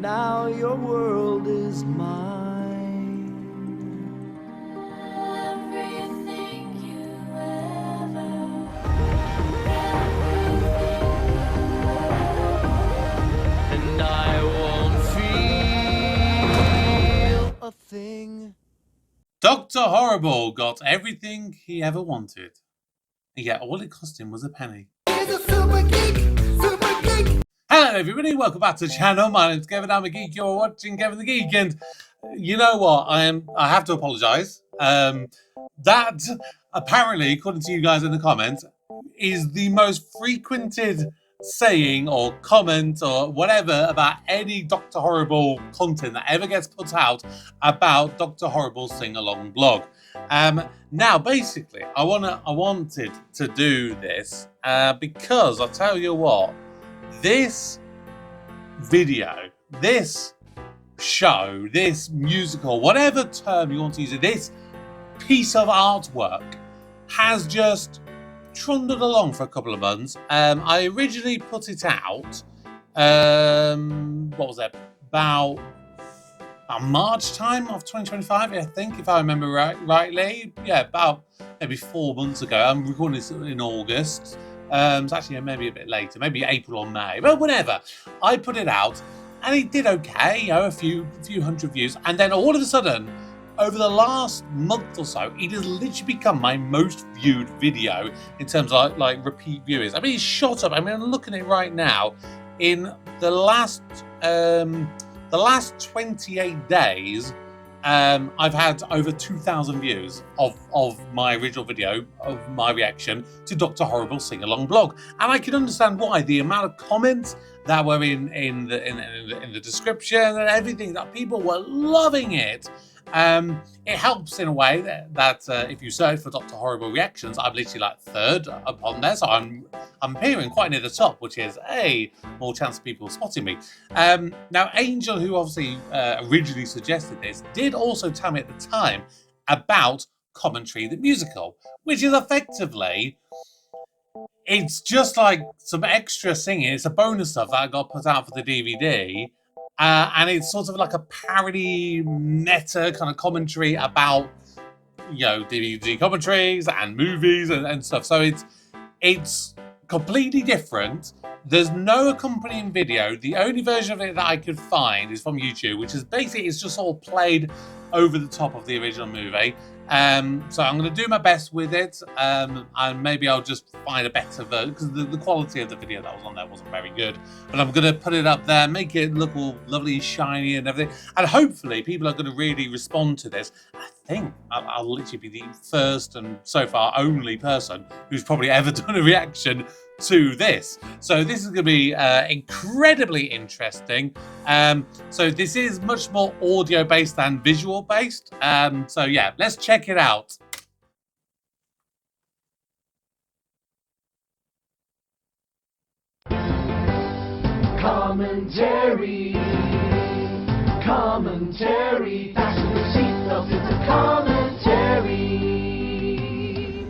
now your world is mine. Everything you ever, And I won't feel a thing. Dr. Horrible got everything he ever wanted, and yet all it cost him was a penny. He's a super geek, super geek. Hello everybody, welcome back to the channel. My name's Kevin, I'm a geek. You're watching Kevin the Geek, and you know what? I have to apologise. That apparently, according to you guys in the comments, is the most frequented saying or comment or whatever about any Dr. Horrible content that ever gets put out about Dr. Horrible's sing-along blog. Now, basically, I wanted to do this because I'll tell you what, this video, this show, this musical, whatever term you want to use it, this piece of artwork has just trundled along for a couple of months. I originally put it out, what was it, about March time of 2025, I think, if I remember rightly. Yeah, about maybe 4 months ago. I'm recording this in August. It's actually maybe a bit later, maybe April or May, but whatever. I put it out and it did okay, you know, a few hundred views. And then all of a sudden, over the last month or so, it has literally become my most viewed video in terms of like repeat viewers. I mean, it's shot up. I mean, I'm looking at it right now. In the last 28 days, I've had over 2,000 views of my original video, of my reaction to Dr. Horrible's sing-along blog. And I can understand why. The amount of comments that were in the description and everything, that people were loving it. It helps in a way that if you search for Dr. Horrible reactions, I'm literally like third upon there, so I'm appearing quite near the top, which is more chance of people spotting me. Now, Angel, who obviously originally suggested this, did also tell me at the time about Commentary the Musical, which is effectively, it's just like some extra singing. It's a bonus stuff that got put out for the DVD. And it's sort of like a parody meta kind of commentary about, you know, DVD commentaries and movies and stuff. So it's completely different. There's no accompanying video. The only version of it that I could find is from YouTube, which is basically, it's just all played over the top of the original movie. So I'm going to do my best with it, and maybe I'll just find a better version, because the quality of the video that was on there wasn't very good. But I'm going to put it up there, make it look all lovely and shiny and everything, and hopefully people are going to really respond to this. I think I'll literally be the first and so far only person who's probably ever done a reaction to this. So this is going to be incredibly interesting. So this is much more audio based than visual based. So yeah, let's check it out. Commentary, fasten your seatbelts, it's a commentary.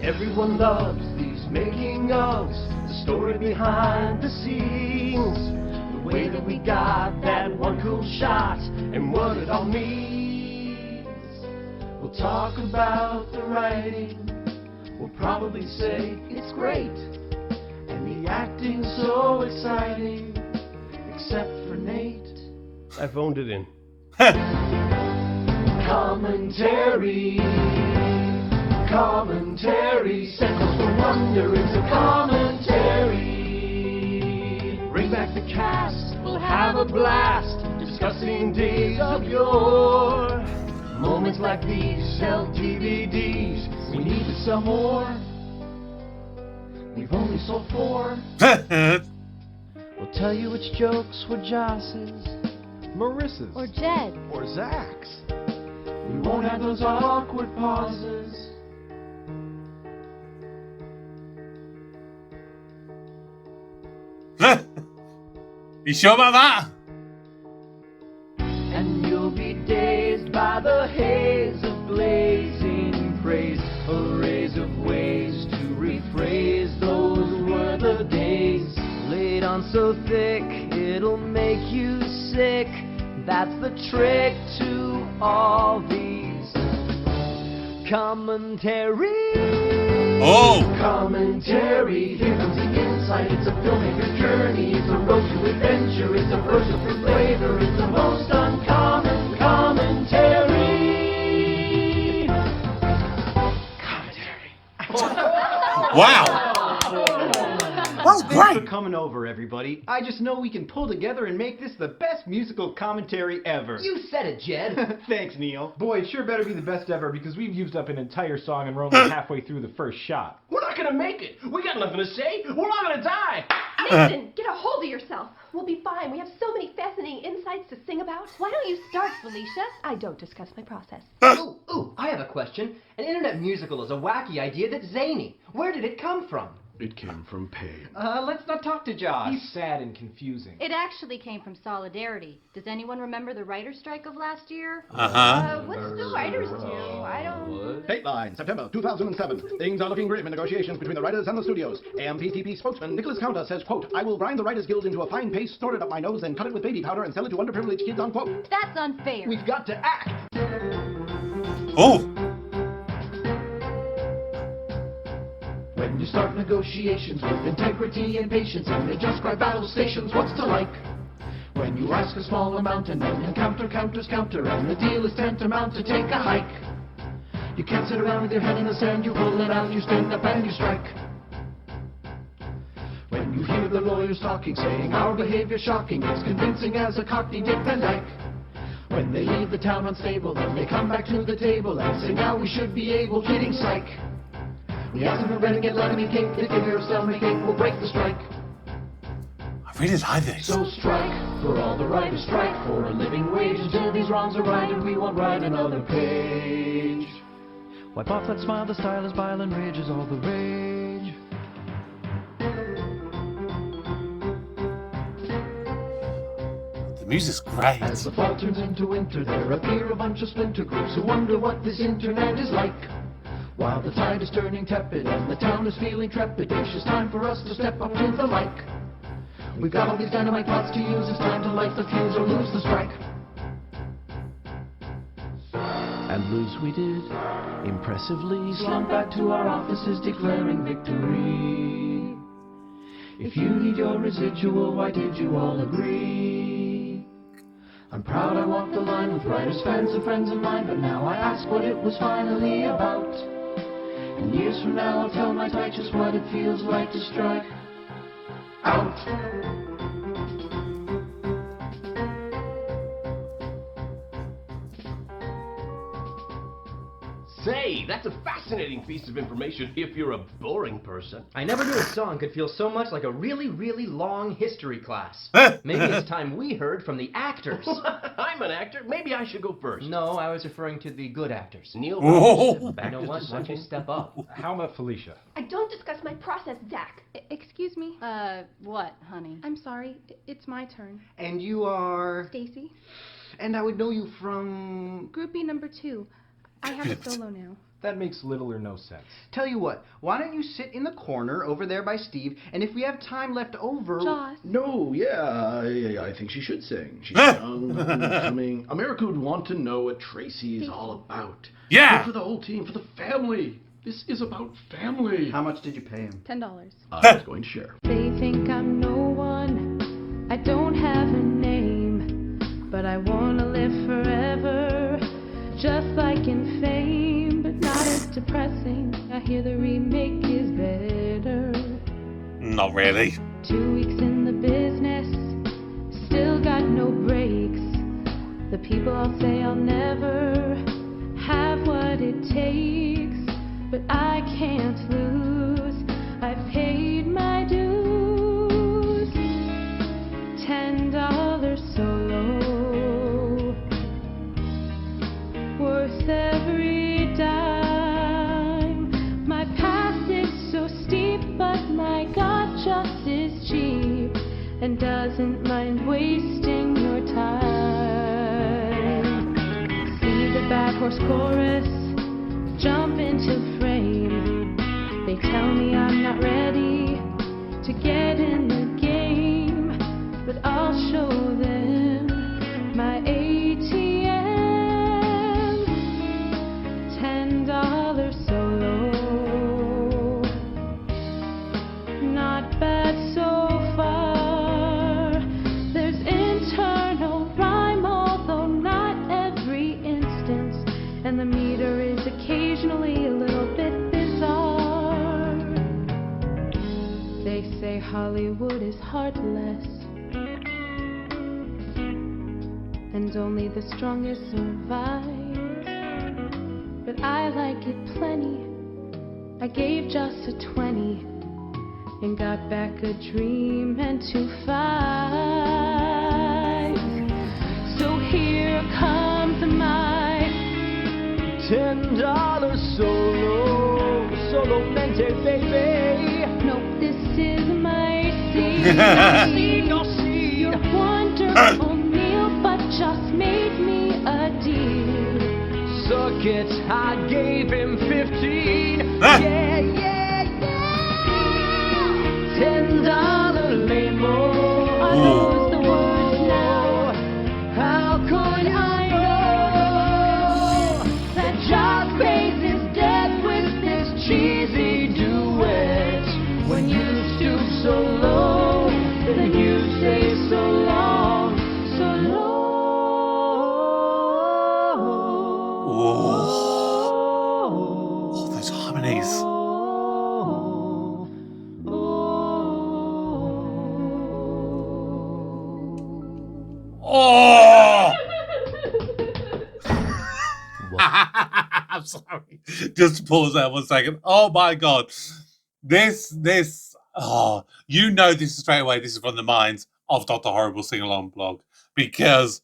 Everyone loves these making ofs, the story behind the scenes, the way that we got that one cool shot, and what it all means. We'll talk about the writing, we'll probably say it's great, and the acting's so exciting, except for Nate. I phoned it in. Commentary, Central for Wonder, it's a commentary. Bring back the cast, we'll have a blast, discussing days of yore. Moments like these sell DVDs, we need to sell more. We've only sold 4. We'll tell you which jokes were Joss's, Marissa's. or Jed. Or Zach's. we won't have those awkward pauses. You sure about that? And you'll be dazed by the haze of blazing praise, arrays of ways to rephrase. Those were the days laid on so thick it'll make you sick. That's the trick to all these commentaries. Oh! Commentary, here comes the insight. It's a filmmaker journey. It's a road to adventure. It's a burst of flavor. It's the most uncommon commentary. Commentary. Wow! That's Thanks great! for coming over, everybody. I just know we can pull together and make this the best musical commentary ever. You said it, Jed. Thanks, Neil. Boy, it sure better be the best ever because we've used up an entire song and we're only halfway through the first shot. We're not gonna make it. We got nothing to say. We're not gonna die. Nathan, get a hold of yourself. We'll be fine. We have so many fascinating insights to sing about. Why don't you start, Felicia? I don't discuss my process. Ooh, I have a question. An internet musical is a wacky idea that's zany. Where did it come from? It came from pain. Let's not talk to Josh. He's sad and confusing. It actually came from solidarity. Does anyone remember the writer's strike of last year? What's the writers do? I don't... Dateline, September 2007. Things are looking grim in negotiations between the writers and the studios. AMPTP spokesman Nicholas Counter says, quote, I will grind the Writers Guild into a fine paste, store it up my nose, then cut it with baby powder and sell it to underprivileged kids, unquote. That's unfair. We've got to act. Oh! When you start negotiations with integrity and patience and they just cry battle stations, what's to like? When you ask a small amount and then encounter counters counter and the deal is tantamount to take a hike. You can't sit around with your head in the sand, you pull it out, you stand up and you strike. When you hear the lawyers talking, saying our behavior shocking, it's convincing as a Cockney Dick Van Dyke. When they leave the town unstable, then they come back to the table and say now we should be able, kidding psych. We ask them to renegade, let me cake, they figure if sell me cake, we'll break the strike. I really like this. So strike, for all the writers strike, for a living wage, until these wrongs are righted, we won't write another page. Wipe off that smile, the style is vile and rage is all the rage. The music's great. As the fall turns into winter, there appear a bunch of splinter groups who wonder what this internet is like. While the tide is turning tepid and the town is feeling trepidatious, time for us to step up to the mic. We've got all these dynamite plots to use, it's time to light the fuse or lose the strike. And lose we did, impressively. Slump back to our offices declaring victory. If you need your residual, why did you all agree? I'm proud I walked the line with writers, fans, and friends of mine, but now I ask what it was finally about. And years from now I'll tell my type just what it feels like to strike out. Say, that's a fascinating piece of information if you're a boring person. I never knew a song could feel so much like a really, really long history class. Maybe it's time we heard from the actors. I'm an actor. Maybe I should go first. No, I was referring to the good actors. Neil, Whoa. back You know just what? a Why don't you second. step up? How about Felicia? I don't discuss my process, Zach. Excuse me? What, honey? I'm sorry. It's my turn. And you are... Stacy, And I would know you from... groupie number 2. I have a solo now. That makes little or no sense. Tell you what, why don't you sit in the corner over there by Steve, and if we have time left over... Joss. No, I think she should sing. She's young, coming. America would want to know what Tracy is all about. Yeah. Good for the whole team, for the family. This is about family. How much did you pay him? $10. I was going to share. They think I'm no one, I don't have a name, but I wanna live forever, just like in Fame, but not as depressing. I hear the remake is better. Not really. 2 weeks in the business, still got no breaks. The people all say I'll never have what it takes, but I can't lose. I've paid my dues. $10 solo, worth every dime. My past is so steep, but my God just is cheap and doesn't mind wasting your time. See the bad horse chorus jump into frame. They tell me I'm not ready to get in the game, but I'll show them my They say Hollywood is heartless, and only the strongest survive. But I like it plenty. I gave just a 20 and got back a dream and 2 5. So here comes my $10 solo mente, baby. No, this is my seed. No seed. Your wonderful meal, but just made me a deal. Suck it, I gave him 15. Yeah, yeah, yeah. $10 limo. Are those the words now? How could I know that Josh pays his debt with this cheesy duet? When you stoop so low, then you say so long, so long. Oh, those harmonies. Oh! I'm sorry. Just pause there 1 second. Oh my god. This, oh, you know this straight away. This is from the minds of Dr. Horrible Sing-Along blog, because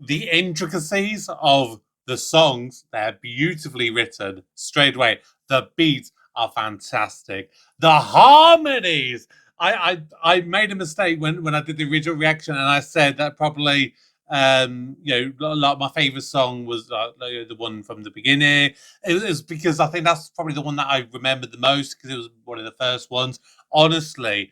the intricacies of the songs, they're beautifully written straight away. The beats are fantastic. The harmonies. I made a mistake when I did the original reaction, and I said that probably like my favorite song was the one from the beginning. It was because I think that's probably the one that I remembered the most, because it was one of the first ones. Honestly,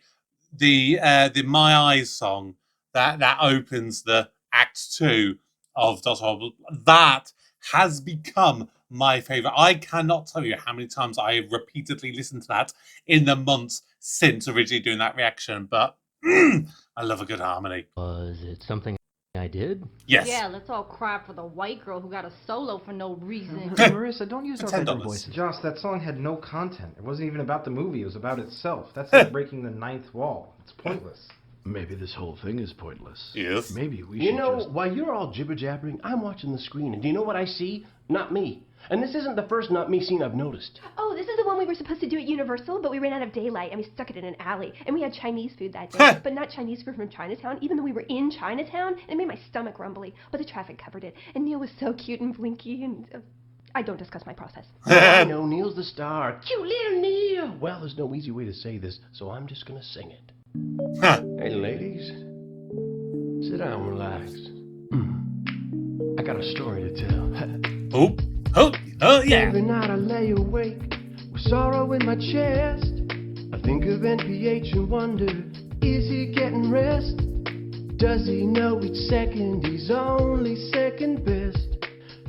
the My Eyes song that opens the Act 2 of Dr. Horrible, that has become my favorite. I cannot tell you how many times I have repeatedly listened to that in the months since originally doing that reaction, but I love a good harmony. Was it something I did? Yes. Yeah, let's all cry for the white girl who got a solo for no reason. Marissa, don't use our $10. bigger voices. Josh, that song had no content. It wasn't even about the movie. It was about itself. That's like breaking the 9th wall. It's pointless. Maybe this whole thing is pointless. Yes. Maybe we You should know, just... while you're all jibber-jabbering, I'm watching the screen, and do you know what I see? Not me. And this isn't the first not me scene I've noticed. Oh, this is the one we were supposed to do at Universal, but we ran out of daylight and we stuck it in an alley. And we had Chinese food that day, but not Chinese food from Chinatown. Even though we were in Chinatown, it made my stomach rumbly. But the traffic covered it. And Neil was so cute and blinky, and I don't discuss my process. I know, Neil's the star. Cute little Neil. Well, there's no easy way to say this, so I'm just gonna sing it. Hey, ladies. Sit down and relax. I got a story to tell. Oh, yeah. Every night I lay awake with sorrow in my chest. I think of NPH and wonder, is he getting rest? Does he know each second he's only second best?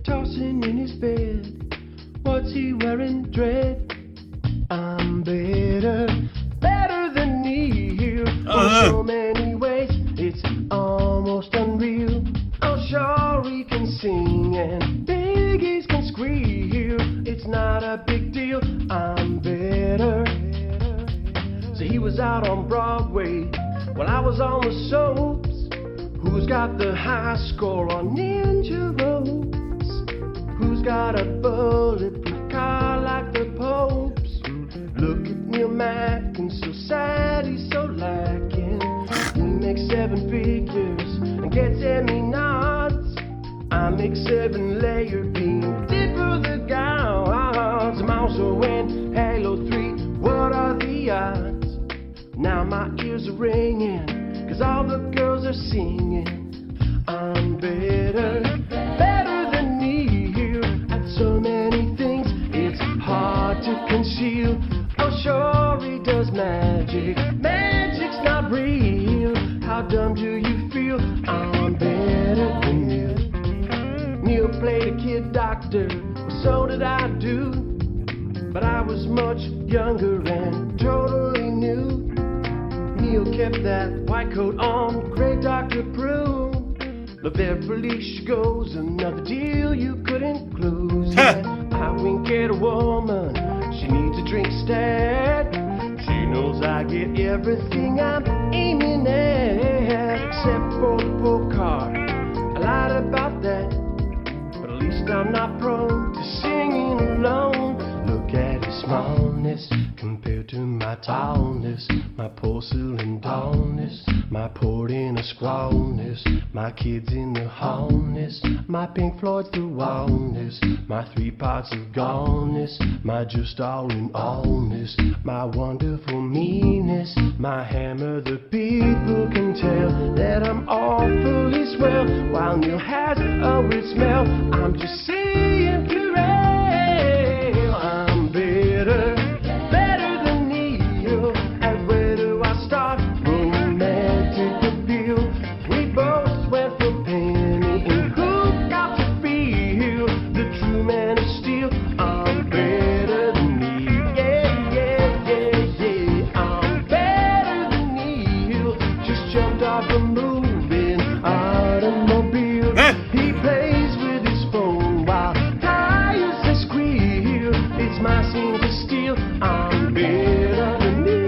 Tossing in his bed, what's he wearing? Dread. I'm better than Neil. In so many ways, it's almost unreal. I'm sure he can sing and biggies can squeal. It's not a big deal, I'm better. So he was out on Broadway while I was on the soaps. Who's got the high score on Ninja Ropes? Who's got a bulletproof car like the Popes? Look at Neil Mack, and so sad he's so lacking. He makes 7 figures and gets Emmy nods. I make 7 layer beam, did for the gods. I'm also in Halo 3, what are the odds? Now my ears are ringing, cause all the girls are singing. I'm better than Neil at so many things, it's hard to conceal. Oh sure he does magic, magic's not real. How dumb do you feel? I'm better than Neil. Neil played a kid doctor, so did I do. But I was much younger and totally new. Neil kept that white coat on, great Dr. Prue. But there Felicia goes, another deal you couldn't close. Yeah, I wink at a woman, she needs a drink stat. She knows I get everything I'm aiming at, except for the poor car. I lied about that, but at least I'm not prone to singing alone. Look at his smallness compared to my tallness, my porcelain dullness, my port in a squallness, my kids in the hallness, my Pink Floyd's the wallness, my 3 parts of goneness, my just all in allness, my wonderful meanness, my hammer. The people can tell that I'm awfully swell, while Neil has a weird smell. I'm just saying puree, I'm better than Neil. And where do I start? Romantic appeal. We both went for penny and who got to feel the true man of steel? I'm better than Neil. Yeah, yeah, yeah, yeah. I'm better than Neil. Just jumped off a moving automobile. He plays with his phone while tires they squeal. It's my scene to steal. I'm better than Neil.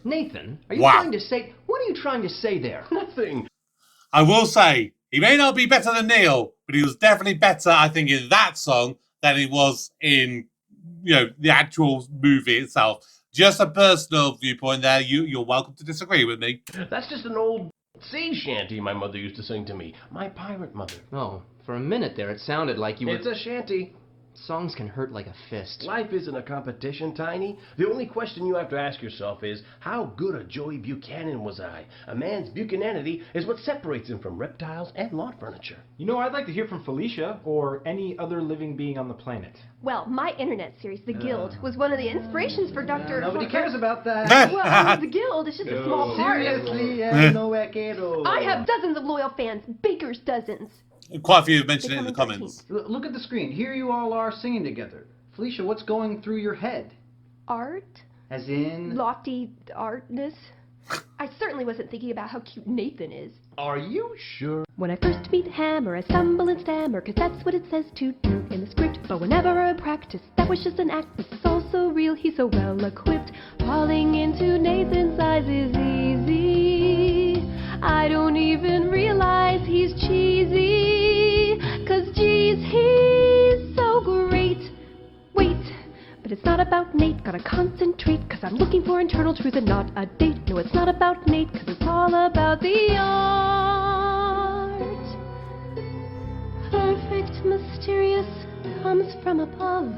Nathan, are you Wow. trying to say... What are you trying to say there? Nothing. I will say, he may not be better than Neil, but he was definitely better, I think, in that song than he was in, the actual movie itself. Just a personal viewpoint there. You're welcome to disagree with me. That's just an old sea shanty my mother used to sing to me. My pirate mother. Oh, for a minute there it sounded like you were... It's a shanty. Songs can hurt like a fist. Life isn't a competition, Tiny. The only question you have to ask yourself is, how good a Joey Buchanan was I? A man's buchananity is what separates him from reptiles and lawn furniture. You know, I'd like to hear from Felicia or any other living being on the planet. Well, my internet series, The Guild, was one of the inspirations for Dr. Nobody cares about that. Well, The Guild is just a small part. Seriously, no vaquero. I have dozens of loyal fans, baker's dozens. Quite a few have mentioned it in the Becoming comments. Look at the screen. Here you all are singing together. Felicia, what's going through your head? Art? As in? Lofty artness? I certainly wasn't thinking about how cute Nathan is. Are you sure? When I first meet Hammer, I stumble and stammer, 'cause that's what it says to do in the script. But whenever I practice, that was just an act. This is all so real, he's so well equipped. Falling into Nathan's eyes is easy. I don't even realize he's cheesy, 'cause geez, he's so great. Wait, but it's not about Nate, gotta concentrate, 'cause I'm looking for internal truth and not a date. No, it's not about Nate, 'cause it's all about the art. Perfect, mysterious, comes from above.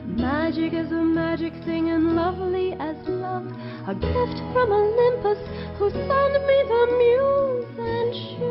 Magic is a magic thing and lovely as love. A gift from Olympus, who sent me the muse and shoes.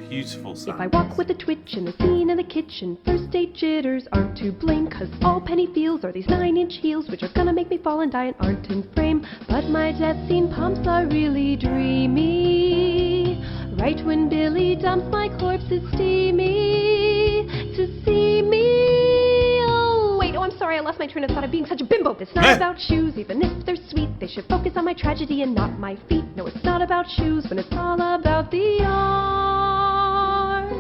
Beautiful sound. If I walk with a twitch in the scene in the kitchen, first date jitters aren't to blame, 'cause all Penny feels are these 9-inch heels, which are gonna make me fall and die and aren't in frame. But my death scene pumps are really dreamy. Right when Billy dumps my corpse, it's steamy to see me. Oh, wait, I'm sorry, I lost my train of thought of being such a bimbo. It's not about shoes, even if they're sweet. They should focus on my tragedy and not my feet. No, it's not about shoes when it's all about the art.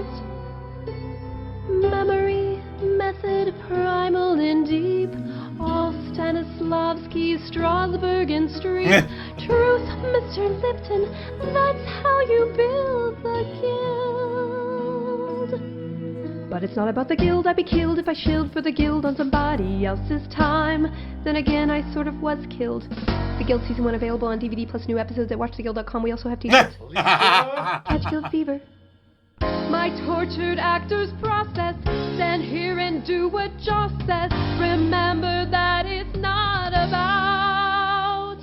Memory, method, primal and deep. All Stanislavski, Strasbourg and Street. Truth, Mr. Lipton, that's how you build the guild. But it's not about the guild, I'd be killed if I shilled for the guild on somebody else's time. Then again, I sort of was killed. The Guild Season 1 available on DVD plus new episodes at watchtheguild.com. We also have t-shirts. Catch Guild Fever. My tortured actor's process. Stand here and do what Joss says. Remember that it's not about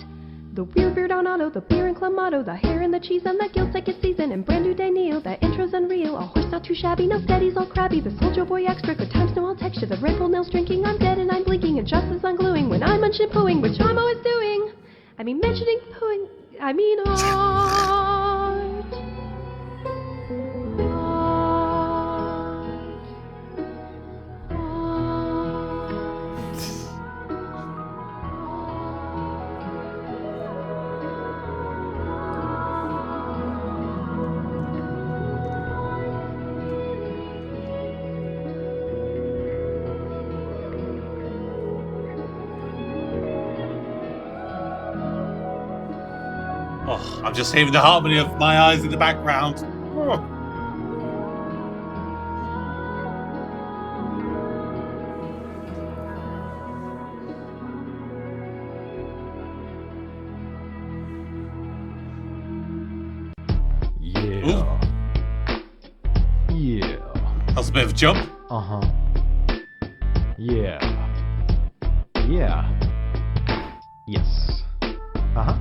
the weird beard on auto, the beer and clamato, the hair and the cheese and the guild second season, and brand new day Neil. That intro's unreal. A horse not too shabby, no steadies all crabby. The soldier boy extra, good times no all texture. The red bull nails drinking, I'm dead and I'm blinking, and just as ungluing when I'm unshampooing, which I'm always doing. I mean mentioning pooing. I mean heart. Oh, I'm just hearing the harmony of my eyes in the background. Oh. Yeah. Ooh. Yeah. That's a bit of a jump. Uh-huh. Yeah. Yeah. Yes. Uh-huh.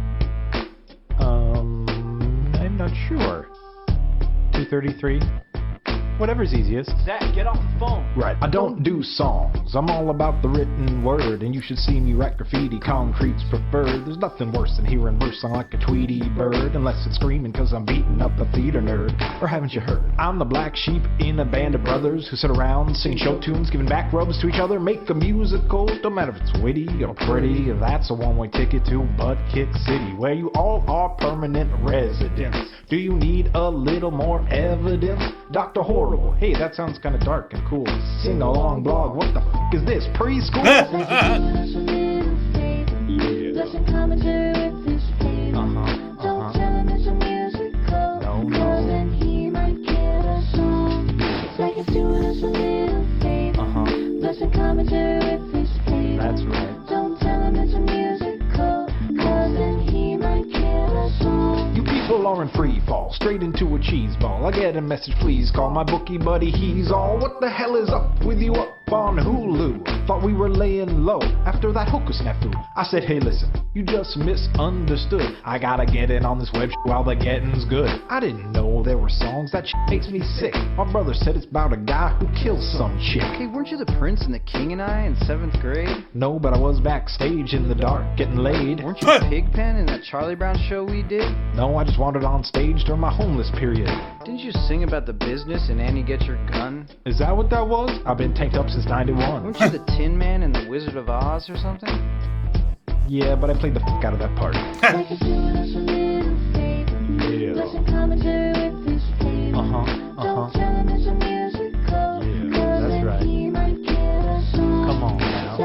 I'm not sure. 233? Whatever's easiest. Zach, get off the phone. Right. I don't do songs. I'm all about the written word, and you should see me write graffiti. Concrete's preferred. There's nothing worse than hearing verse song like a Tweety bird, unless it's screaming cause I'm beating up a theater nerd. Or haven't you heard? I'm the black sheep in a band of brothers who sit around, sing show tunes, giving back rubs to each other, make a musical. Don't matter if it's witty or pretty, that's a one-way ticket to Butt Kick City, where you all are permanent residents. Do you need a little more evidence? Dr. Horrible. Hey, that sounds kind of dark and cool. Sing along blog. What the f is this? Preschool? Yeah. That's right. Don't tell him it's a musical, cause then he might kill us all. You people are in free fall, straight into a cheese ball. I get a message, please call my bookie buddy, he's all. What the hell is up with you up on Hulu? Thought we were laying low after that hooker snafu. I said, hey listen, you just misunderstood. I gotta get in on this web while the getting's good. I didn't know there were songs, that makes me sick. My brother said it's about a guy who kills some chick. Hey, weren't you the Prince and the King and I in 7th grade? No, but I was backstage in the dark getting laid. Weren't you Pigpen in that Charlie Brown show we did? No, I just wandered on stage during my homeless period. Didn't you sing about the business in Annie Get Your Gun? Is that what that was? I've been tanked up since 91. Weren't you the Tin Man in the Wizard of Oz or something? Yeah, but I played the f*** out of that part. Yeah, that's right. Come on now.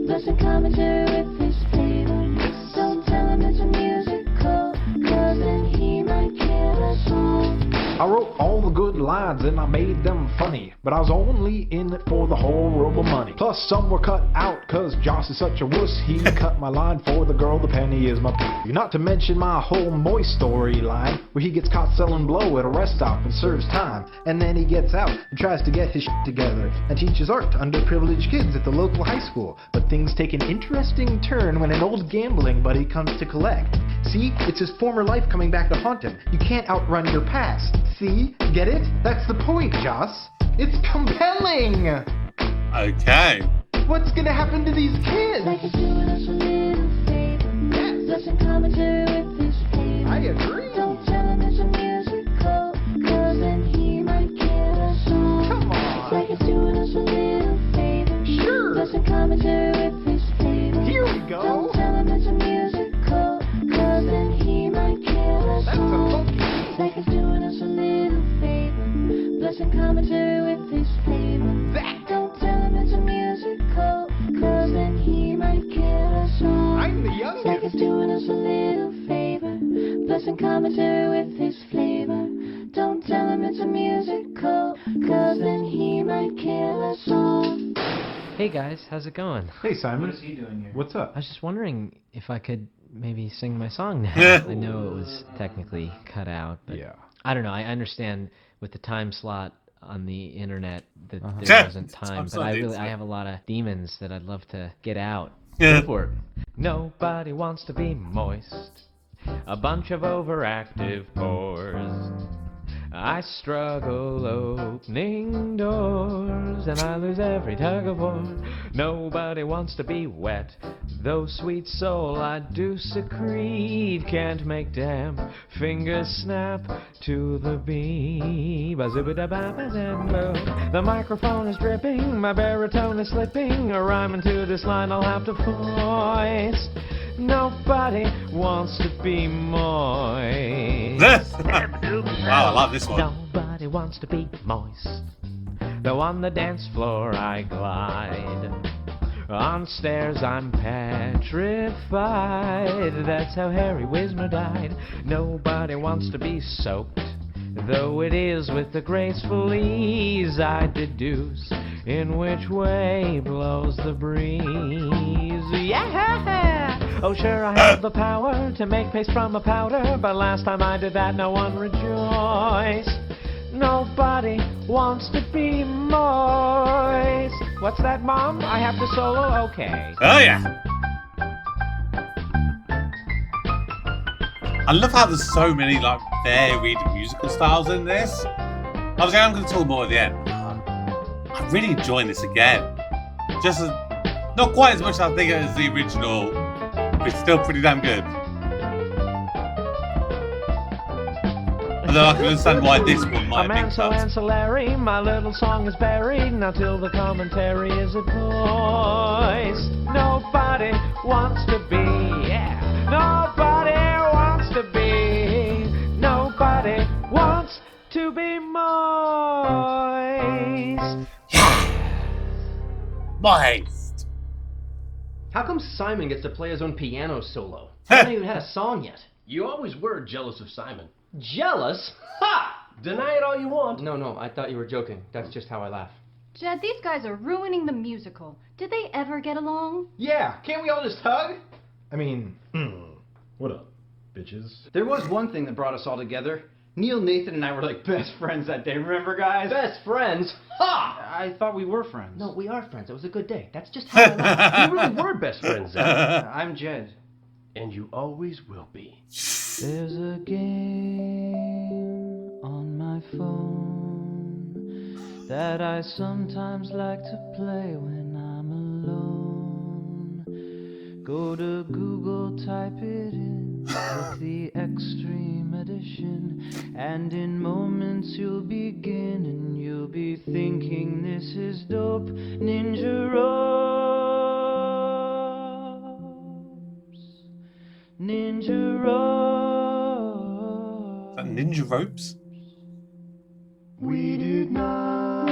Listen, commentary with this flavor. Yes. Don't tell him it's a musical, cause then he might kill us all. I wrote all the good lines and I made them funny, but I was only in it for the horrible money. Plus some were cut out cause Joss is such a wuss. He cut my line for the girl, the penny is my p***. Not to mention my whole moist storyline, where he gets caught selling blow at a rest stop and serves time. And then he gets out and tries to get his shit together and teaches art to underprivileged kids at the local high school. But things take an interesting turn when an old gambling buddy comes to collect. See, it's his former life coming back to haunt him. You can't outrun your past. See? Get it? That's the point, Joss. It's compelling! Okay. What's gonna happen to these kids? I agree. Don't tell him it's a musical, cause then he might kill us all. Come on. It's like it's doing us a little favor. Sure. Listen, commentary with this flavor. Here we go. Don't tell him it's a musical, cause then he might kill us That's a all. funky. It's like it's doing us a little favor. Listen, commentary with this flavor. That. Don't tell him it's a musical, cause then he might kill us all. I'm the It's like youngest. it's doing us a little favor. Listen, commentary with his flavor. Don't tell him it's a musical, cause then he might kill us all. Hey guys, how's it going? Hey, Simon. What is he doing here? What's up? I was just wondering if I could maybe sing my song now. Yeah. I know it was technically cut out, but Yeah. I don't know. I understand with the time slot on the internet that Uh-huh. there wasn't Time time, but slot, I have a lot of demons that I'd love to get out. Yeah. Go for it. Nobody wants to be moist. A bunch of overactive pores. I struggle opening doors, and I lose every tug of war. Nobody wants to be wet, though sweet soul I do secrete. Can't make damn fingers snap to the beat. The microphone is dripping, my baritone is slipping. A rhyming to this line I'll have to voice. Nobody wants to be moist. Wow, I love this one. Nobody wants to be moist. Though on the dance floor I glide, on stairs I'm petrified. That's how Harry Wismer died. Nobody wants to be soaked, though it is with the graceful ease I deduce in which way blows the breeze. Yeah! Oh, sure, I have the power to make paste from a powder, but last time I did that, no one rejoiced. Nobody wants to be moist. What's that, Mom? I have to solo? Okay. Oh, yeah. I love how there's so many, like, varied musical styles in this. Obviously, I'm going to talk more at the end. I'm really enjoying this again. Just not quite as much as I think as the original, but it's still pretty damn good. Although I can understand why this one might be so ancillary, my little song is buried now till the commentary is a voice. Nobody wants to be, yeah. Nobody wants to be. Nobody wants to be moist. Moist. How come Simon gets to play his own piano solo? I haven't even had a song yet. You always were jealous of Simon. Jealous? Ha! Deny it all you want. No, I thought you were joking. That's just how I laugh. Jed, these guys are ruining the musical. Did they ever get along? Yeah, can't we all just hug? I mean, what up, bitches? There was one thing that brought us all together. Neil, Nathan, and I were like best friends that day. Remember, guys? Best friends? Ha! I thought we were friends. No, we are friends. It was a good day. That's just how I laugh. We really were best friends, Zach. I'm Jed. And you always will be. There's a game on my phone that I sometimes like to play when I'm alone. Go to Google, type it in, with the extreme edition, and in moments you'll begin and you'll be thinking this is dope. Ninja ropes, ninja ropes. Is that Ninja Ropes? We did not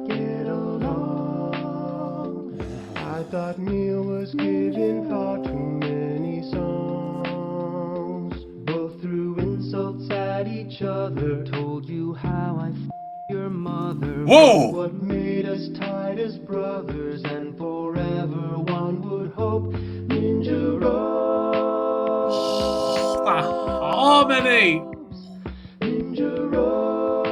get along. I thought Neil was giving far too many songs. Both threw insults at each other. Told you how I your mother. Whoa! What made us tied as brothers, and forever one would hope. Ninja ropes. Harmony! Ninja ropes.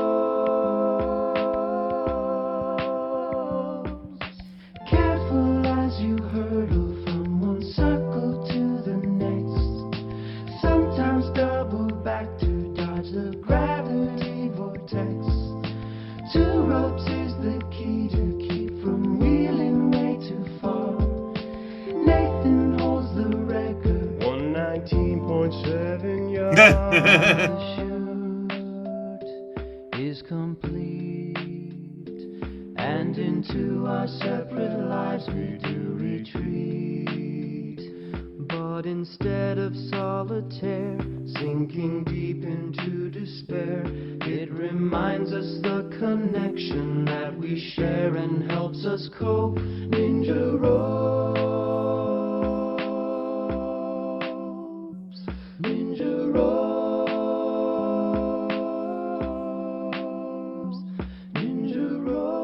Careful as you hurtle from one circle to the next. Sometimes double back to dodge the gravity vortex. Two ropes is the key to keep from wheeling way too far. Nathan holds the record, 119.7 yards. The shoot is complete, and into our separate lives we do retreat. But instead of solitaire, sinking deep into despair, it reminds us the connection that we share and helps us cope. Ninja ropes, ninja ropes, ninja ropes.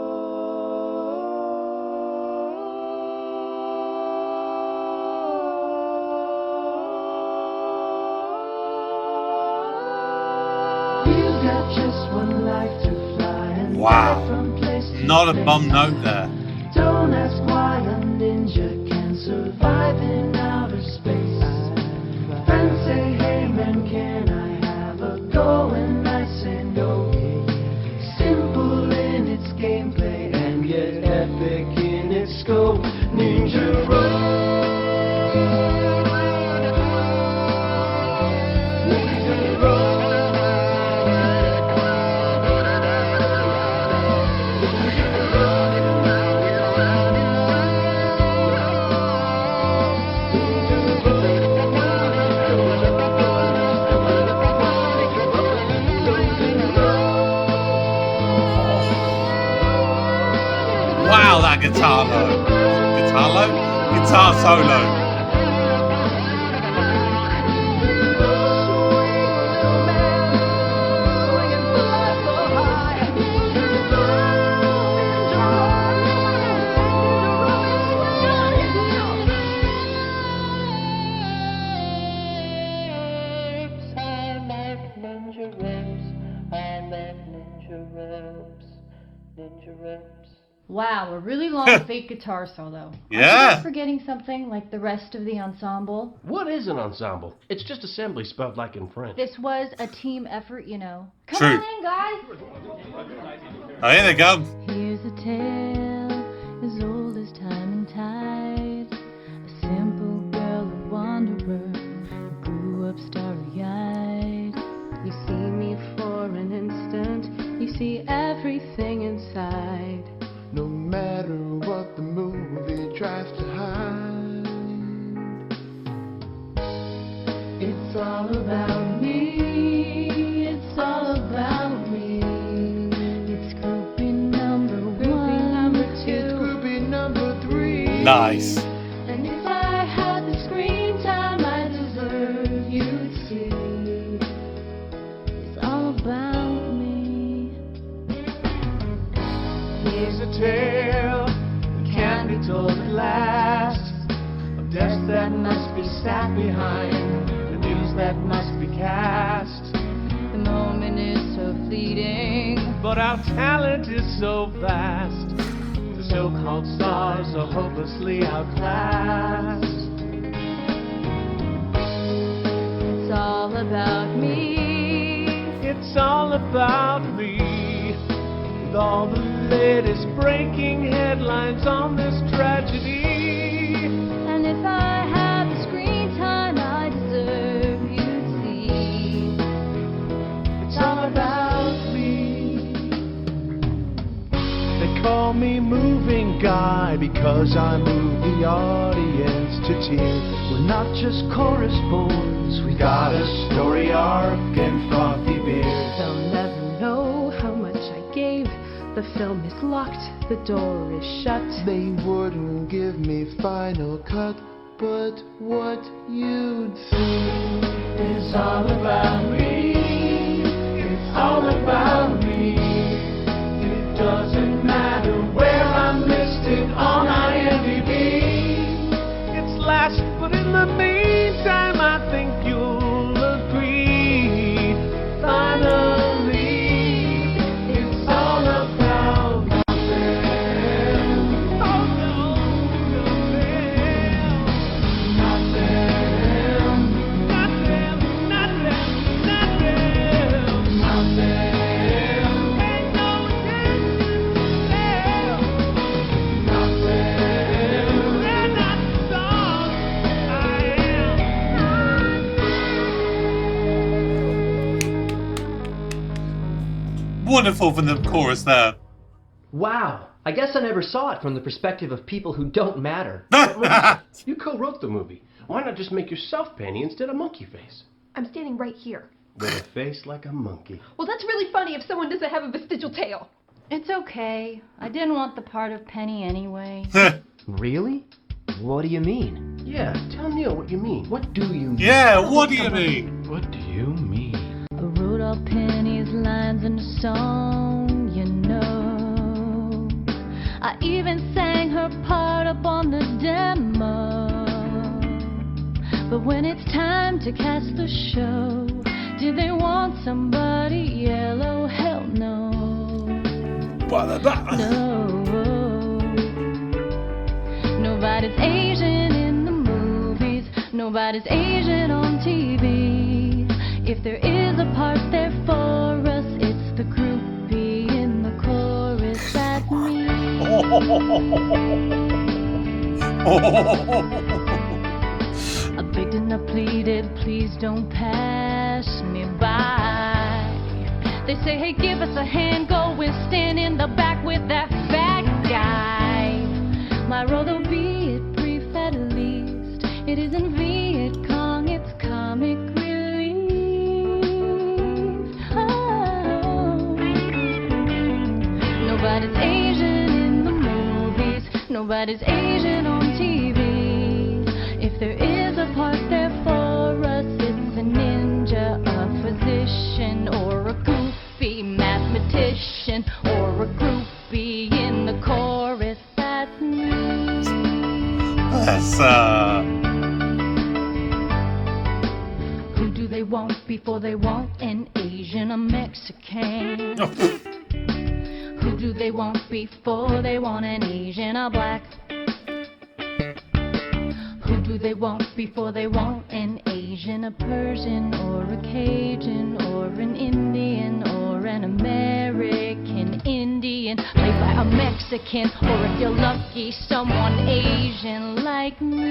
You've got just one life to fly and Wow. fly from place to Not a place. bum note there. Don't ask why a ninja can survive in outer space. Friends say, hey man, can I have a go? And I say, guitar low. Guitar low? Guitar solo. Wow, a really long fake guitar solo. Yeah. Are you guys forgetting something like the rest of the ensemble? What is an ensemble? It's just assembly spelled like in French. This was a team effort, you know. Come True. on in, guys. Oh, here they go. Here's a tale as old as time and tide. A simple girl, a wanderer, who grew up starry-eyed. You see me for an instant, you see everything inside. No matter what the movie tries to hide, It's all about me, it's all about me. It's groupie number one, it's groupie number 3. Nice. and if I had the screen time I deserve, you'd see. It's all about me. Here's a tale that can't be told at last, of deaths that must be sat behind, the news that must be cast. The moment is so fleeting, But our talent is so vast, the so-called stars are hopelessly outclassed. it's all about me. It's all about me, with all the latest breaking headlines on this tragedy. And if I had the screen time I deserve, you'd see. It's all about me. They call me moving guy because I move the audience to tears. We're not just chorus boys, we got a story arc and frothy beers. They'll never know how much I gave. The film is locked, the door is shut. They wouldn't give me final cut, but what you'd see is all about me. It's all about me. It doesn't matter where I'm listed on IMDb. It's last, but in the meantime, I think you'll agree. Finally, it's all about nothing. Oh no, Wonderful from the chorus there. Wow. I guess I never saw it from the perspective of people who don't matter. You co-wrote the movie. Why not just make yourself Penny instead of Monkey Face? I'm standing right here. With a face like a monkey. Well, that's really funny if someone doesn't have a vestigial tail. It's okay. I didn't want the part of Penny anyway. Really? What do you mean? Yeah, tell Neil what you mean. What do you mean? Yeah, what do you mean? What do you mean? I wrote all Penny's lines in a song, you know. I even sang her part up on the demo. But when it's time to cast the show, do they want somebody yellow? Hell no. No. Nobody's Asian in the movies. Nobody's Asian on TV. If there is a part there for us, it's the groupie in the chorus. That's me. I begged and I pleaded, please don't pass me by. They say, hey, give us a hand, go and stand in the back with that fat guy. My role, though, be it brief at least, it isn't Viet Cong, it's comic relief. Oh. Nobody's Asian in the movies, that is Asian on TV. If there is a part there for us, it's a ninja, a physician, or a goofy mathematician, or a groupie in the chorus. That's me. Yes, Who do they want before they want an Asian, a Mexican? Who do they want before they want an Asian, a black? Who do they want before they want an Asian, a Persian, or a Cajun, or an Indian, or an American Indian, played by a Mexican, or if you're lucky, someone Asian like me?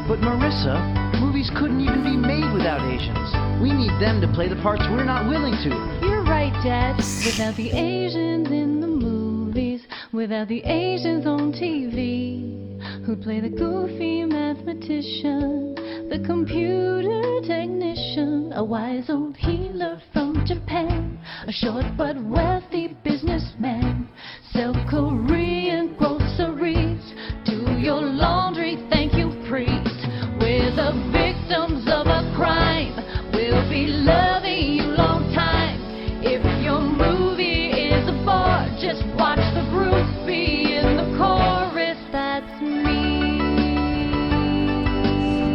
But Marissa, movies couldn't even be made without Asians. We need them to play the parts we're not willing to. You're right, Dad. Without the Asians in the movies, without the Asians on TV, who'd play the goofy mathematician, the computer technician, a wise old healer from Japan, a short but wealthy businessman, sell Korean groceries, do your laundry, thank you, priest. We're the victims of a crime, we'll be loving you long time. If your movie is a bore, just watch the groupie in the chorus, that's me.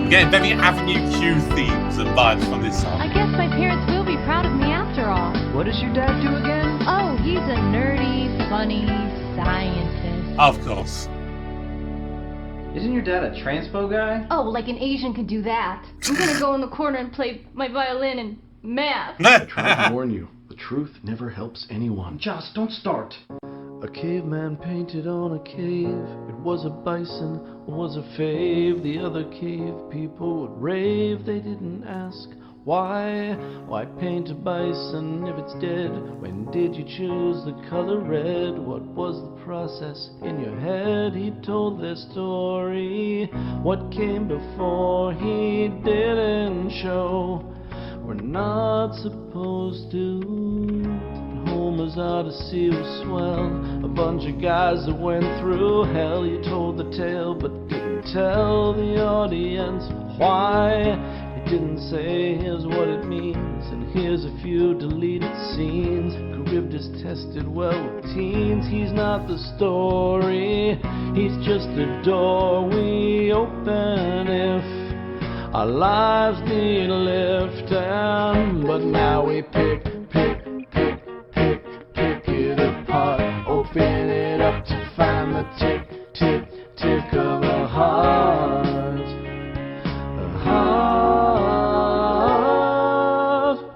I'm getting very Avenue Q themes and vibes from this song. I guess my parents will be proud of me after all. What does your dad do again? Oh, he's a nerdy, funny scientist. Of course. Isn't your dad a transpo guy? Oh, like an Asian could do that. I'm gonna go in the corner and play my violin and math. I tried to warn you. The truth never helps anyone. Joss, don't start. A caveman painted on a cave. It was a bison, was a fave. The other cave people would rave. They didn't ask why. Why paint a bison if it's dead? When did you choose the color red? What was the process in your head? He told their story. What came before he didn't show. We're not supposed to. Homer's Odyssey was swell. A bunch of guys that went through hell. You told the tale but didn't tell the audience why. It didn't say here's what it means, and here's a few deleted scenes. Charybdis tested well with teens. He's not the story, he's just a door we open if our lives need a lift. But now we pick it apart, open it up to find the tick, tick, tick of a heart. A heart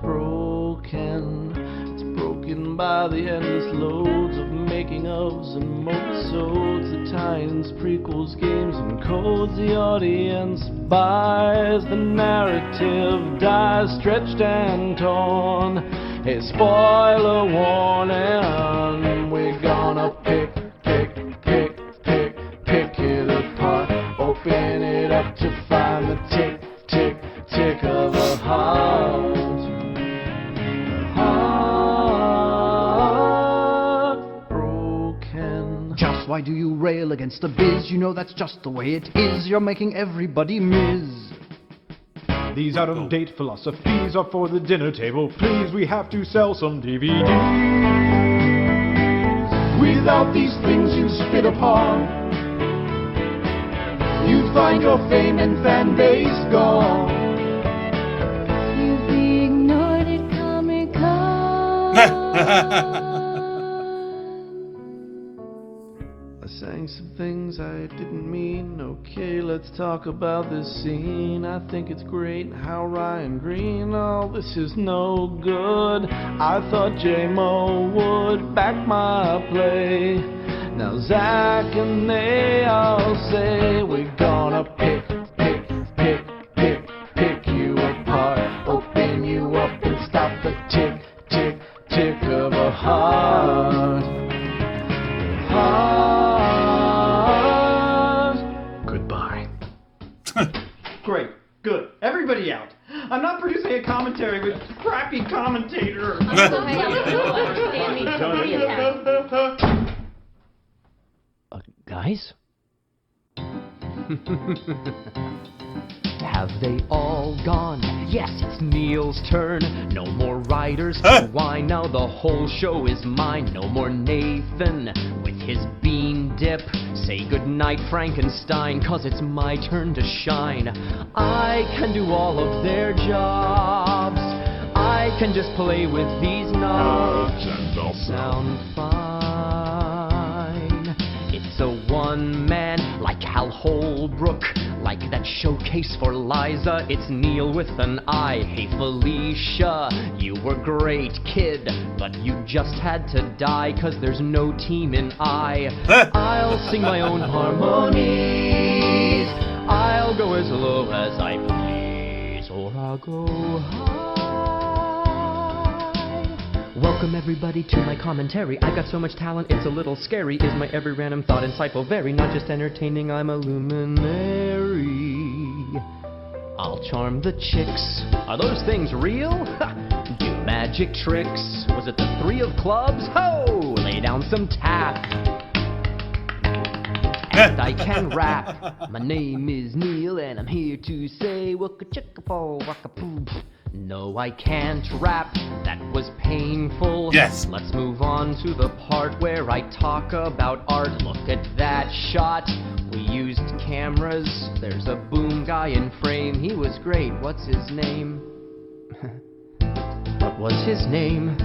broken. It's broken by the endless loads of making ofs and modes, the tie-ins, prequels, games, and codes. The audience buys, the narrative dies, stretched and torn. Hey, spoiler warning, we're gonna pick it apart, open it up to find the tick, tick, tick of a heart. A heart broken. Just why do you rail against the biz? You know that's just the way it is. You're making everybody miss. These out-of-date philosophies are for the dinner table. Please, we have to sell some DVDs. Without these things you spit upon, you'd find your fame and fan base gone. You'd be ignored at Comic-Con. I sang some things I didn't mean. Okay, let's talk about this scene. I think it's great how Ryan Green, oh, this is no good. I thought J-Mo would back my play. Now Zach and they all say we're gonna pick you apart, open you up and stop the tick, tick, tick of a heart. Goodbye. Great. Good. Everybody out. I'm not producing a commentary with crappy commentators. Guys? Have they all gone? Yes, it's Neil's turn. No more writers to whine. Now the whole show is mine. No more Nathan with his bean dip. Say goodnight, Frankenstein, 'cause it's my turn to shine. I can do all of their jobs. I can just play with these knobs and they'll sound fine. It's a one-man like Hal Holbrook, like that showcase for Liza. It's Neil with an I. Hey Felicia, you were great, kid, but you just had to die, 'cause there's no team in I. I'll sing my own harmonies. I'll go as low as I please, or I'll go high. Welcome everybody to my commentary. I've got so much talent, it's a little scary. Is my every random thought insightful? Very, not just entertaining, I'm a luminary. I'll charm the chicks. Are those things real? Do magic tricks. Was it the three of clubs? Ho! Lay down some tap. And I can rap. My name is Neil and I'm here to say waka chicka po waka poo. No, I can't rap. That was painful. Yes. Let's move on to the part where I talk about art. Look at that shot. We used cameras. There's a boom guy in frame. He was great. What's his name? What was his name?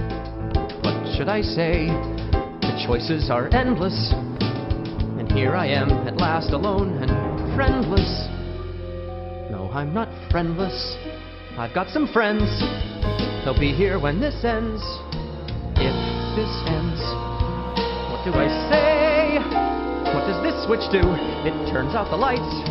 What should I say? The choices are endless. And here I am at last alone and friendless. No, I'm not friendless. I've got some friends. They'll be here when this ends. If this ends. What do I say? What does this switch do? It turns out the lights.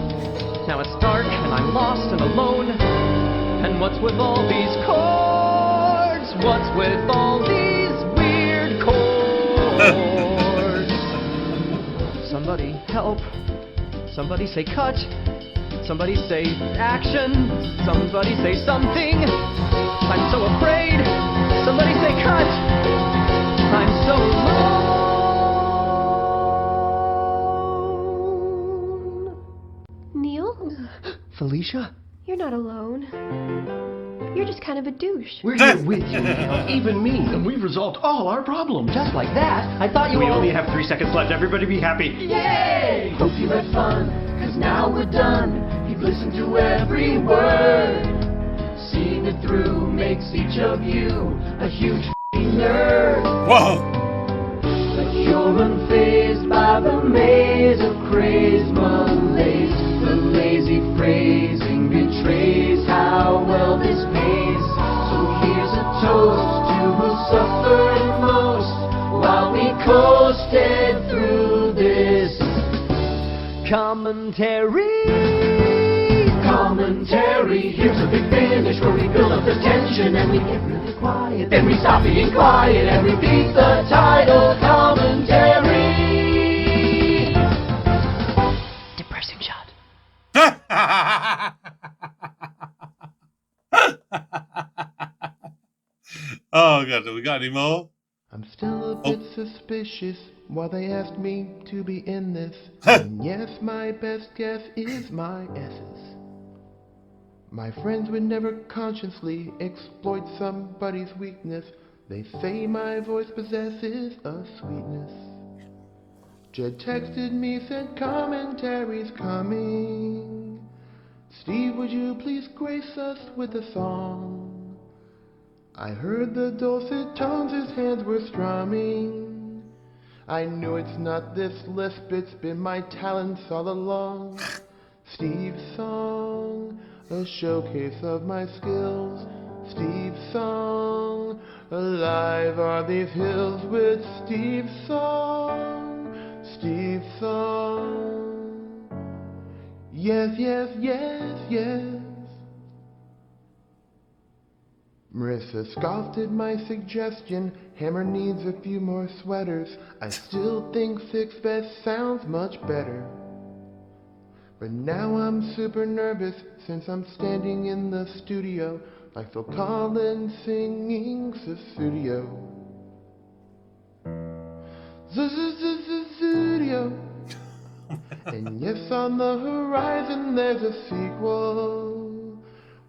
Now it's dark and I'm lost and alone. And what's with all these chords? What's with all these weird chords? Somebody help. Somebody say cut. Somebody say action. Somebody say something. I'm so afraid. Somebody say cut. I'm so alone. Neil? Felicia? You're not alone. You're just kind of a douche. We're here with you, Neil. Even me, and we've resolved all our problems. Just like that? I thought you We all... only have 3 seconds left. Everybody be happy. Yay! Hope you had fun, 'cause now we're done. You've listened to every word. Seeing it through makes each of you a huge nerd. Whoa! But you're unfazed by the maze of craze, malaise. The lazy phrasing betrays how well this pays. So here's a toast to who suffered most while we coasted through this commentary. Here's a big finish where we build up the tension and we get really quiet. Then we stop being quiet and repeat the title, commentary. Depressing shot. Oh god, have we got any more? I'm still a bit suspicious why they asked me to be in this. And yes, my best guess is my S's. My friends would never consciously exploit somebody's weakness. They say my voice possesses a sweetness. Jed texted me, said commentary's coming. Steve, would you please grace us with a song? I heard the dulcet tones his hands were strumming. I knew it's not this lisp, it's been my talents all along. Steve's song, a showcase of my skills. Steve's song, alive are these hills with Steve's song. Steve's song. Yes, yes, yes, yes. Marissa scoffed at my suggestion. Hammer needs a few more sweaters. I still think Six Vest sounds much better. But now I'm super nervous since I'm standing in the studio like Phil Collins singing Studio. Studio. And yes, on the horizon there's a sequel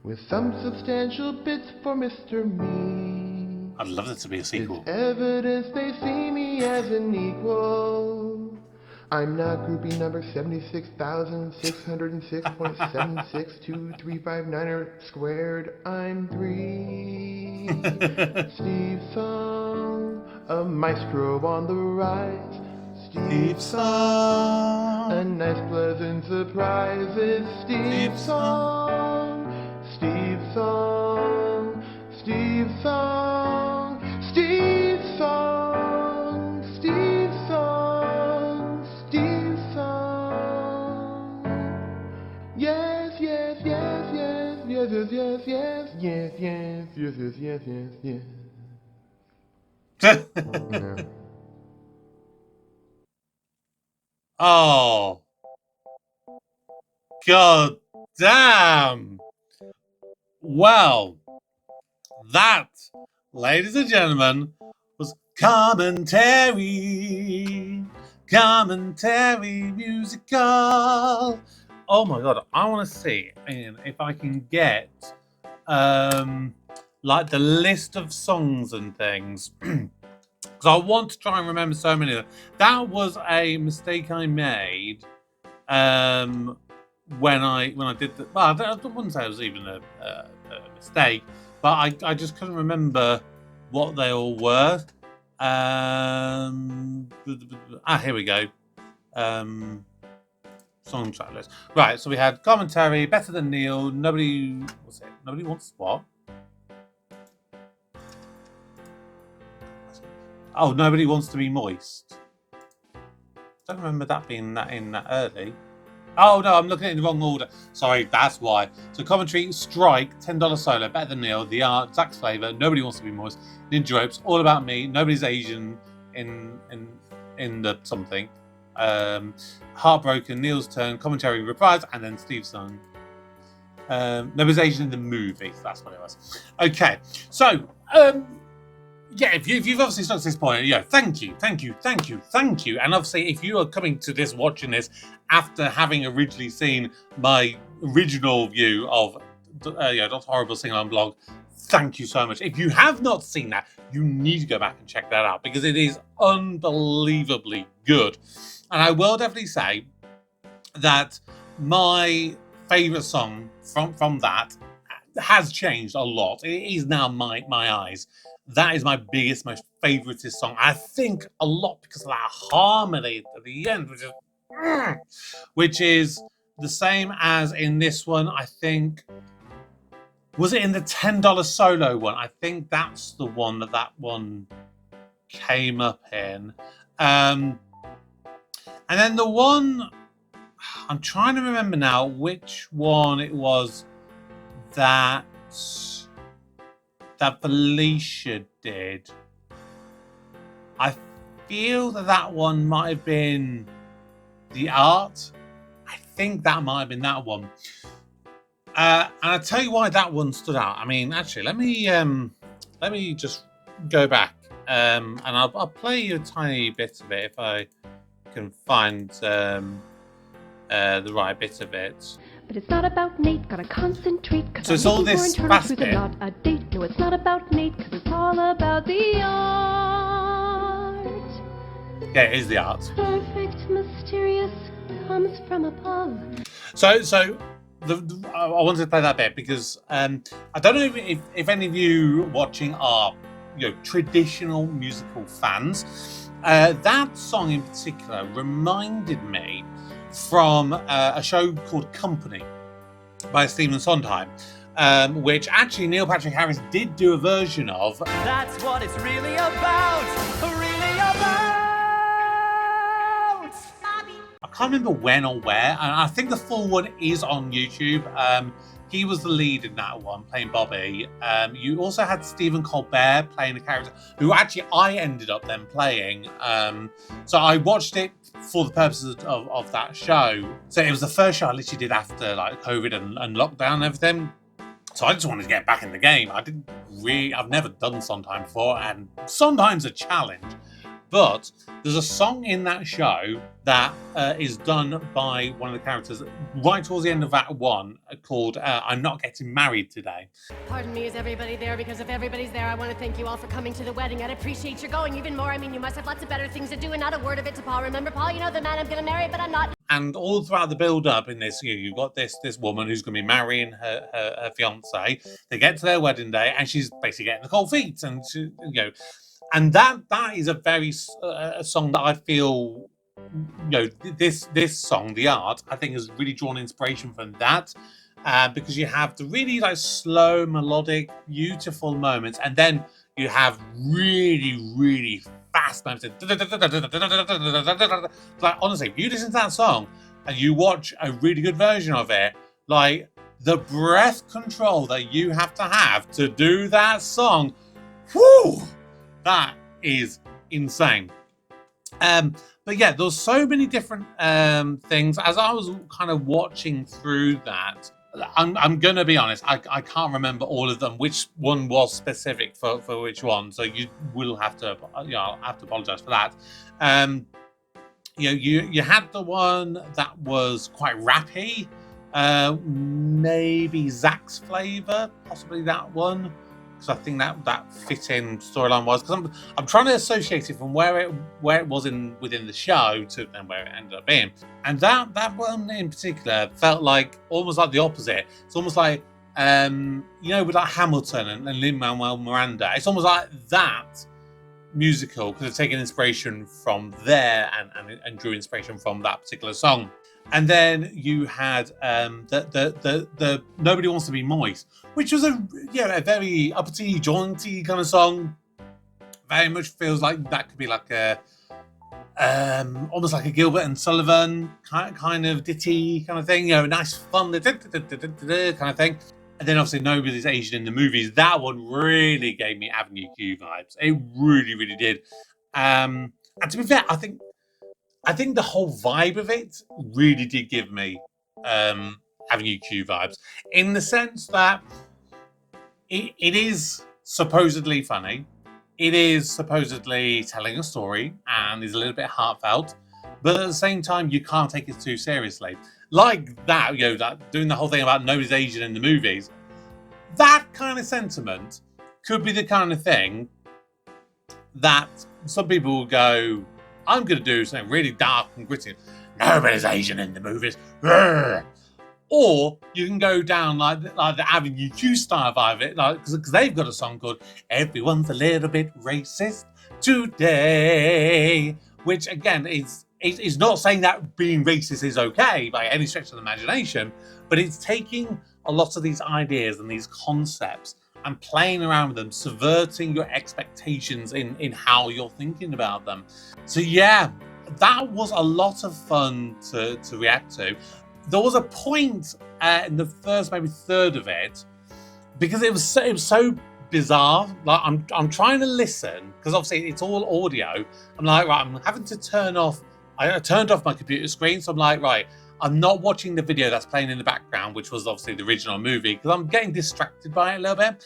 with some substantial bits for Mr. Me. I'd love it to be a sequel. It's evidence they see me as an equal. I'm now groupie number 76,606.762359 squared. I'm 3. Steve Song, a maestro on the rise. Steve Song, a nice pleasant surprise. It's Steve Song, Steve Song, Steve Song, Steve Song, Steve Song, Steve Song. Yes, yes, yes, yes, yes, yes, yes, yes, yes, yes, yes, yes, yes, yes, yes. Yeah. Oh, god damn. Well, that, ladies and gentlemen, was commentary musical. Oh my god, I want to see if I can get like the list of songs and things. Because I want to try and remember so many of them. That was a mistake I made when I did the. Well, I wouldn't say it was even a mistake, but I just couldn't remember what they all were. Here we go. Song track list. Right, so we had commentary, Better Than Neil, Nobody. What's it? Nobody Wants What? Oh, Nobody Wants to Be Moist. Don't remember that being that early. Oh no, I'm looking at it in the wrong order. Sorry, that's why. So commentary, Strike, $10 Solo, Better Than Neil, The Art, Zach's Flavor, Nobody Wants to Be Moist, Ninja Ropes, All About Me, Nobody's Asian in the something. Heartbroken, Neil's Turn, commentary, Reprise, and then Steve's Song. Nobody's Asian in the movie. So that's what it was. Okay, so yeah, if you've obviously stuck to this point, yeah, thank you. And obviously, if you are coming to this, watching this, after having originally seen my original view of Dr. Horrible Sing-Along blog, thank you so much. If you have not seen that, you need to go back and check that out, because it is unbelievably good. And I will definitely say that my favourite song from that has changed a lot. It is now My Eyes. That is my biggest, most favouriteest song. I think a lot because of that harmony at the end, which is the same as in this one. I think, was it in the $10 Solo one? I think that's the one that one came up in. And then the one, I'm trying to remember now which one it was that Felicia did. I feel that one might have been The Art. I think that might have been that one. And I'll tell you why that one stood out. I mean, actually, let me just go back and I'll play you a tiny bit of it if I can find the right bit of it. But it's not about Nate, gotta concentrate. So it's all this fast bit. Not a date. No, it's not about Nate, cause it's all about the art. Yeah, it is the art. Perfect, mysterious, comes from above. So I wanted to play that bit because I don't know if any of you watching are traditional musical fans. That song in particular reminded me from a show called Company by Stephen Sondheim, which actually Neil Patrick Harris did do a version of. That's what it's really about, I can't remember when or where, and I think the full one is on YouTube. He was the lead in that one, playing Bobby. You also had Stephen Colbert playing a character who actually I ended up then playing. So I watched it for the purposes of that show. So it was the first show I literally did after like COVID and lockdown and everything. So I just wanted to get back in the game. I've never done Sondheim before, and Sondheim's a challenge. But there's a song in that show that is done by one of the characters right towards the end of that one called I'm Not Getting Married Today. Pardon me, is everybody there? Because if everybody's there, I want to thank you all for coming to the wedding. I'd appreciate your going even more. I mean, you must have lots of better things to do, and not a word of it to Paul. Remember, Paul, you know the man I'm going to marry, but I'm not. And all throughout the build-up in this, you've got this woman who's going to be marrying her fiance. They get to their wedding day, and she's basically getting the cold feet, and she, and that is a very a song that I feel, this song, The Art, I think has really drawn inspiration from that, because you have the really like slow, melodic, beautiful moments, and then you have really, really fast moments. Like honestly, if you listen to that song and you watch a really good version of it, like the breath control that you have to do that song, whoo! That is insane. But yeah, there's so many different things. As I was kind of watching through that, I'm gonna be honest, I can't remember all of them, which one was specific for which one. So you will have to, I'll have to apologize for that. You had the one that was quite rappy, maybe Zach's Flavor, possibly that one. Because I think that fit in storyline wise. Because I'm trying to associate it from where it was within the show to then where it ended up being. And that one in particular felt like almost like the opposite. It's almost like with like Hamilton and Lin-Manuel Miranda. It's almost like that musical could have taken inspiration from there and drew inspiration from that particular song. And then you had the Nobody Wants to Be Moist, which was a very uppity, jaunty kind of song. Very much feels like that could be like a almost like a Gilbert and Sullivan kind of ditty kind of thing. Nice fun kind of thing. And then obviously Nobody's Asian in the Movies. That one really gave me Avenue Q vibes. It really, really did. And to be fair, I think the whole vibe of it really did give me Avenue Q vibes, in the sense that it is supposedly funny, it is supposedly telling a story, and is a little bit heartfelt, but at the same time, you can't take it too seriously. Like that, that doing the whole thing about Nobody's Asian in the Movies, that kind of sentiment could be the kind of thing that some people will go, I'm going to do something really dark and gritty. Nobody's Asian in the movies. Rrr. Or you can go down like the Avenue Q style vibe of it, because they've got a song called Everyone's a Little Bit Racist Today, which again is not saying that being racist is okay by any stretch of the imagination, but it's taking a lot of these ideas and these concepts and playing around with them, subverting your expectations in how you're thinking about them. So yeah, that was a lot of fun to react to. There was a point in the first maybe third of it, because it was so bizarre. Like I'm trying to listen, because obviously it's all audio. I'm like, right, I'm having to turn off. I turned off my computer screen, so I'm like, right, I'm not watching the video that's playing in the background, which was obviously the original movie, because I'm getting distracted by it a little bit.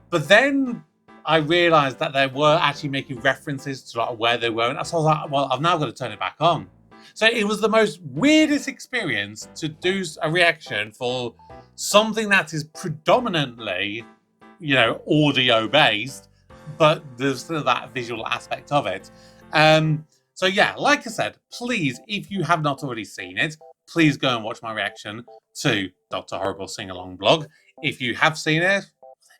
But then I realised that they were actually making references to like where they were, and so I was like, well, I've now got to turn it back on. So it was the most weirdest experience to do a reaction for something that is predominantly, audio based, but there's still that visual aspect of it. So yeah, like I said, please, if you have not already seen it, please go and watch my reaction to Dr. Horrible Sing-Along blog. If you have seen it,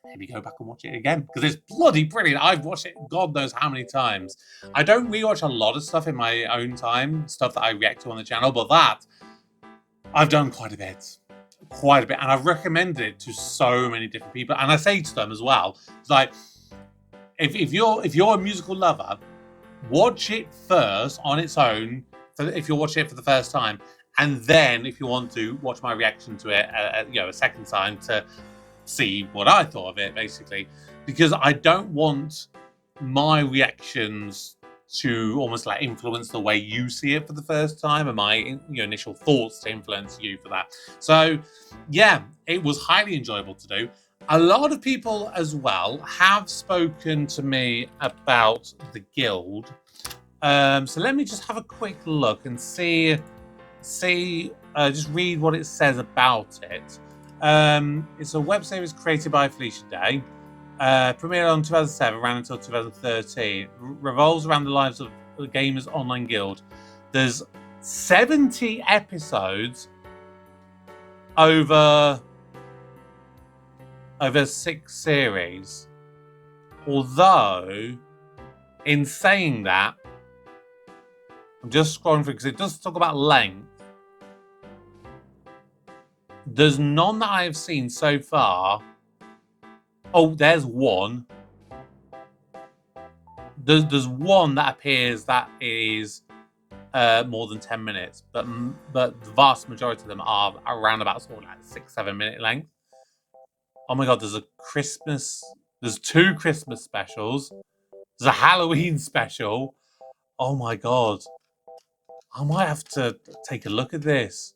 maybe go back and watch it again, because it's bloody brilliant. I've watched it God knows how many times. I don't rewatch a lot of stuff in my own time, stuff that I react to on the channel, but that I've done quite a bit, and I've recommended it to so many different people. And I say to them as well, it's like, if you're a musical lover, watch it first on its own, if you're watching it for the first time, and then if you want to watch my reaction to it, a second time to see what I thought of it, basically, because I don't want my reactions to almost like influence the way you see it for the first time, and my initial thoughts to influence you for that. So yeah, it was highly enjoyable to do. A lot of people as well have spoken to me about the Guild. So let me just have a quick look and see, just read what it says about it. It's a web series created by Felicia Day. Premiered on 2007, ran until 2013. Revolves around the lives of the Gamers Online Guild. There's 70 episodes over 6 series. Although, in saying that, I'm just scrolling through because it does talk about length. There's none that I have seen so far. Oh, there's one. There's one that appears that is more than 10 minutes, but the vast majority of them are around about sort of like 6-7 minute length. Oh my god, there's 2 Christmas specials. There's a Halloween special. Oh my god. I might have to take a look at this.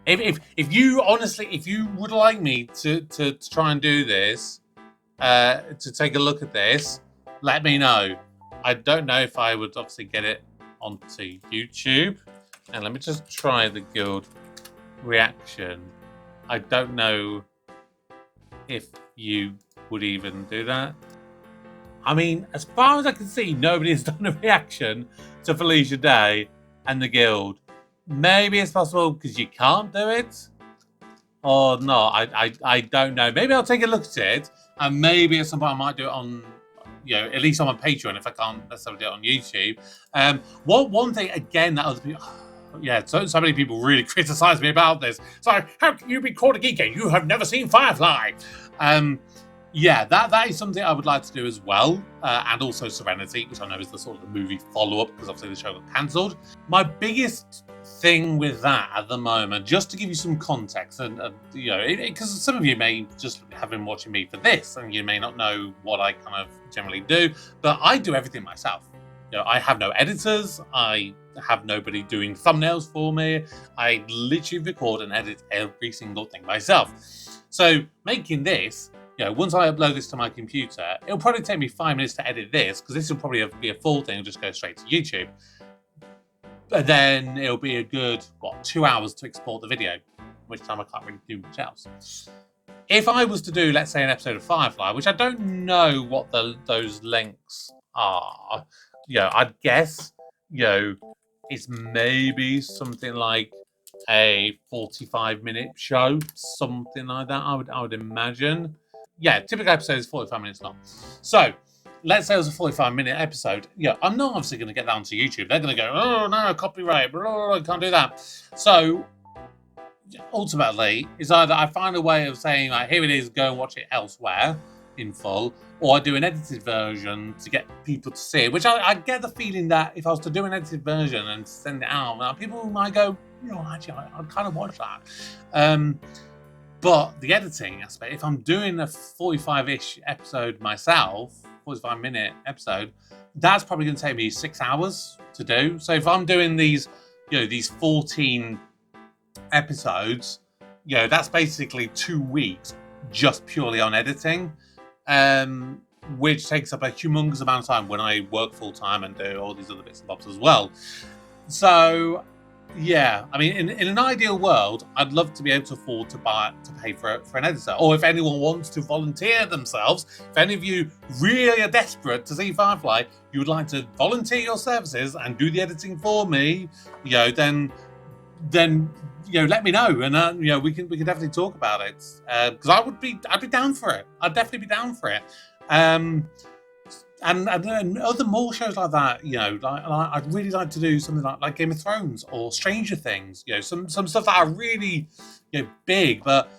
If you honestly, if you would like me to try and do this, to take a look at this, let me know. I don't know if I would obviously get it onto YouTube. And let me just try the Guild reaction. I don't know if you would even do that. I mean, as far as I can see, nobody has done a reaction to Felicia Day and the Guild. Maybe it's possible because you can't do it, or no. I don't know. Maybe I'll take a look at it, and maybe at some point I might do it on, at least on my Patreon if I can't necessarily do it on YouTube. One thing again that other people, so many people really criticize me about this. So how can you be called a geek? You have never seen Firefly. That is something I would like to do as well, and also Serenity, which I know is the sort of the movie follow-up because obviously the show got cancelled. My biggest thing with that at the moment, just to give you some context, and because some of you may just have been watching me for this, and you may not know what I kind of generally do, but I do everything myself. I have no editors. I have nobody doing thumbnails for me. I literally record and edit every single thing myself. So making this, once I upload this to my computer, it'll probably take me 5 minutes to edit this, because this will probably be a full thing. It'll just go straight to YouTube. But then it'll be a good, 2 hours to export the video, which time I can't really do much else. If I was to do, let's say, an episode of Firefly, which I don't know what those lengths are, I'd guess, it's maybe something like a 45-minute show, something like that, I would imagine. Typical episode is 45 minutes long. So, let's say it was a 45-minute episode. I'm not obviously going to get that onto YouTube. They're going to go, oh no, copyright, I can't do that. So, ultimately, it's either I find a way of saying, like, here it is, go and watch it elsewhere in full, or I do an edited version to get people to see it, which I get the feeling that if I was to do an edited version and send it out, people might go, actually, I'd kind of watch that. But the editing aspect, if I'm doing a 45-ish episode myself, 45-minute episode, that's probably going to take me 6 hours to do. So if I'm doing these 14 episodes, that's basically 2 weeks just purely on editing, which takes up a humongous amount of time when I work full-time and do all these other bits and bobs as well. So, I mean, in an ideal world, I'd love to be able to afford to pay for an editor. Or if anyone wants to volunteer themselves, if any of you really are desperate to see Firefly, you would like to volunteer your services and do the editing for me, then let me know, and we can definitely talk about it, because I'd be down for it. I'd definitely be down for it. And other more shows like that, I'd really like to do something like Game of Thrones or Stranger Things, some stuff that are really, big, but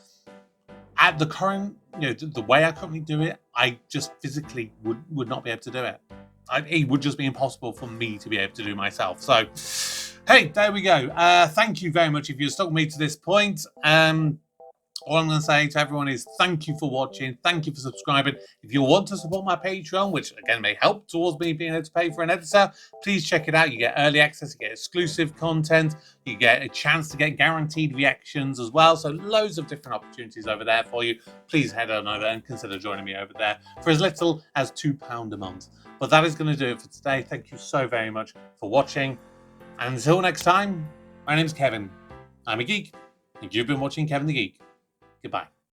at the current, the way I currently do it, I just physically would not be able to do it. It would just be impossible for me to be able to do myself. So, Hey, there we go. Thank you very much if you've stuck with me to this point. All I'm going to say to everyone is thank you for watching. Thank you for subscribing. If you want to support my Patreon, which again may help towards me being able to pay for an editor, please check it out. You get early access, you get exclusive content, you get a chance to get guaranteed reactions as well. So loads of different opportunities over there for you. Please head on over and consider joining me over there for as little as £2 a month. But that is going to do it for today. Thank you so very much for watching. And until next time, my name's Kevin. I'm a geek, and you've been watching Kevin the Geek. Goodbye.